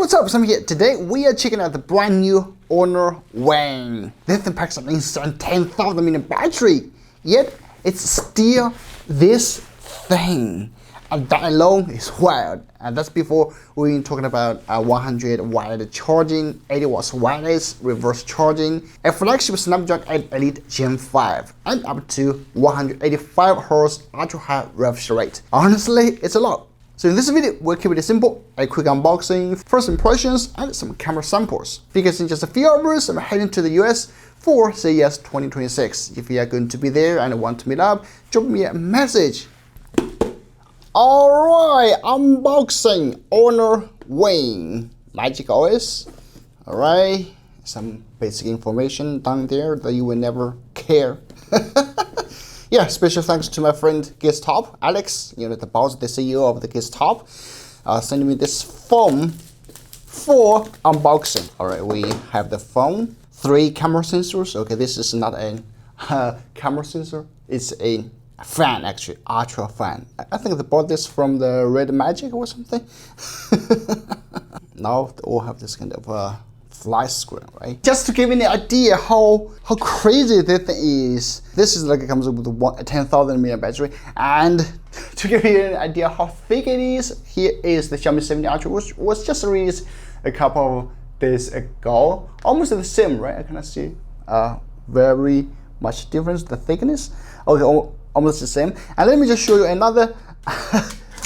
Hey, what's up? Sami here. Today we are checking out the brand new Honor Wang. This thing packs an insane 10,000 mAh battery, yet it's still this thing. And that alone is wild. And that's before we're talking about 100 wired charging, 80 watts wireless, reverse charging, a flagship Snapdragon 8 Elite Gen 5, and up to 185 Hz ultra high refresh rate. Honestly, it's a lot. So in this video, we'll keep it simple, a quick unboxing, first impressions, and some camera samples. Because in just a few hours, I'm heading to the US for CES 2026. If you are going to be there and want to meet up, drop me a message. Alright, unboxing Honor Wang Magic OS. Alright, some basic information down there that you will never care. Yeah, special thanks to my friend Top Alex, the boss, the CEO of the Top, sending me this phone for unboxing. All right, we have the phone, 3 camera sensors. Okay, this is not a camera sensor, it's a fan actually, ultra fan. I think they bought this from the Red Magic or something. Now they all have this kind of fly screen, right? Just to give you an idea how crazy this thing is. This is like it comes with a 10,000 mAh battery, and to give you an idea how thick it is, here is the Xiaomi 70 Ultra, which was just released a couple of days ago. Almost the same, right? I cannot see very much difference, the thickness. Okay, almost the same. And let me just show you another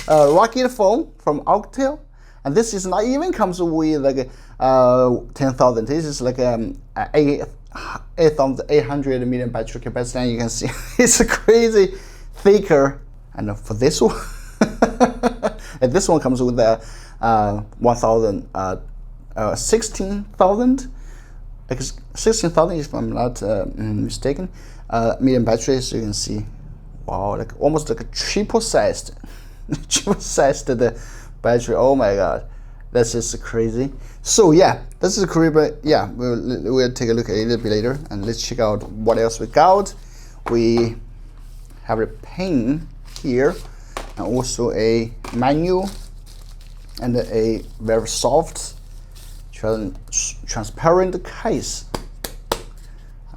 rocket phone from Alcatel. And this is not even comes with like 10,000. This is like 8,800 mAh battery capacity, and you can see it's crazy thicker. And for this one, and this one comes with 16,000 if I'm not mistaken, mAh battery. So you can see, wow, like almost like a triple sized the battery. Oh my god, that's just crazy. So yeah, this is crazy, but yeah, we'll take a look at it a little bit later, and let's check out what else we got. We have a pen here, and also a manual, and a very soft transparent case.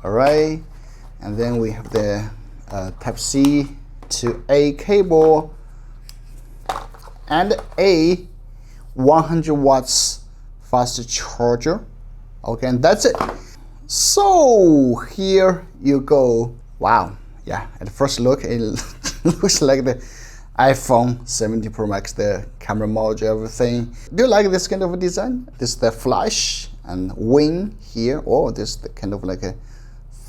All right, and then we have the Type-C to A cable, and a 100 watts fast charger. Okay, and that's it. So here you go. Wow, yeah, at first look it looks like the iPhone 17 Pro Max, the camera module, everything. Do you like this kind of a design? This is the flash and wing here. Oh, this is the kind of like a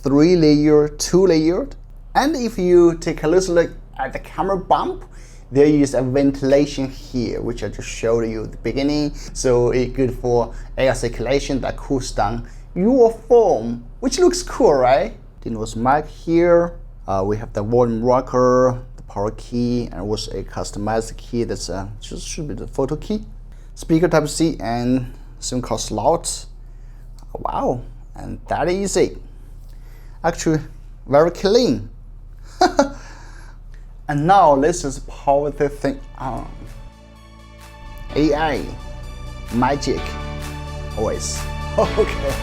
3-layer, 2-layered. And if you take a closer look at the camera bump, there is a ventilation here, which I just showed you at the beginning. So it's good for air circulation that cools down your phone, which looks cool, right? Then was mic here. We have the volume rocker, the power key, and also a customized key that's just should be the photo key. Speaker Type-C and SIM card slot. Wow, and that is it. Actually, very clean. And now let's just power the thing on. AI Magic OS. Okay.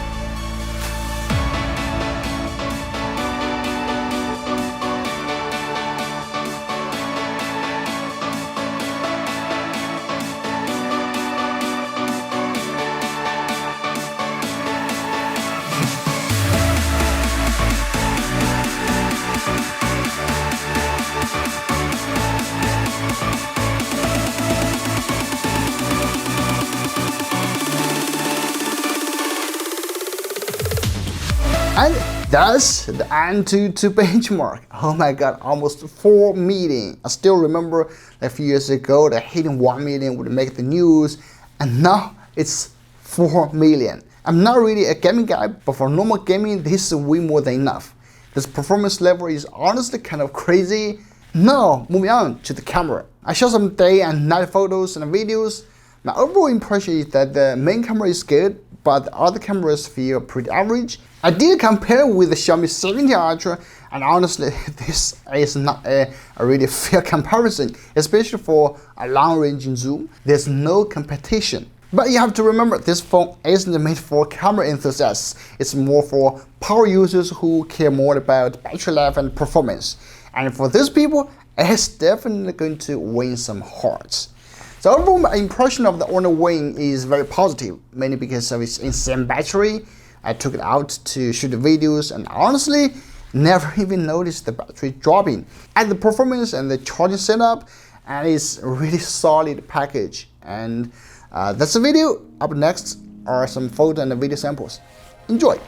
And that's the AnTuTu benchmark. Oh my god, almost 4 million. I still remember a few years ago that hitting 1 million would make the news, and now it's 4 million. I'm not really a gaming guy, but for normal gaming, this is way more than enough. This performance level is honestly kind of crazy. Now, moving on to the camera. I shot some day and night photos and videos. My overall impression is that the main camera is good, but the other cameras feel pretty average. I did compare with the Xiaomi 70 Ultra, and honestly, this is not a really fair comparison, especially for a long-range zoom. There's no competition. But you have to remember, this phone isn't made for camera enthusiasts. It's more for power users who care more about battery life and performance. And for these people, it's definitely going to win some hearts. So overall, my impression of the Honor Wing is very positive, mainly because of its insane battery. I took it out to shoot videos and honestly, never even noticed the battery dropping. And the performance and the charging setup, and it's a really solid package. And that's the video. Up next are some photo and video samples. Enjoy!